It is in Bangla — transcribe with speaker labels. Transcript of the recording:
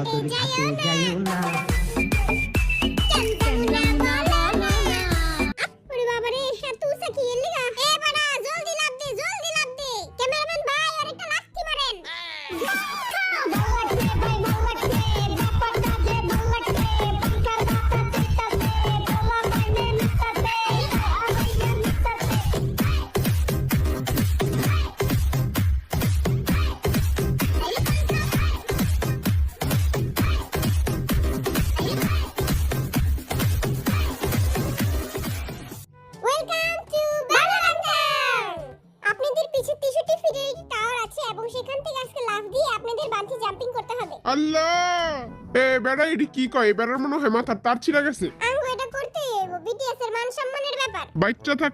Speaker 1: তোর ঘাটে যাইও না।
Speaker 2: ওরে বাবা রে, এত উঁচা কি এর লিগা? এ বাড়া, জলদি লাফ দে, জলদি লাফ দে। ক্যামেরাম্যান ভাই, আর একটা লাফতি মারেন। Welcome to Bangladesh. আপনাদের পিছে 63 ফিটের একটি টাওয়ার আছে এবং সেখান থেকে আজকে লাফ দিয়ে আপনাদের বাঞ্চি জাম্পিং করতে হবে।
Speaker 3: আল্লাহ, এ বেড়া এটি কি কয়? বেড়ার মনে হয় মাথার তার ছিঁড়া গেছে।
Speaker 2: আঙ্গু এটা করতে বিটিএস এর মান সম্মানের ব্যাপার।
Speaker 3: বাচ্চা থাকলে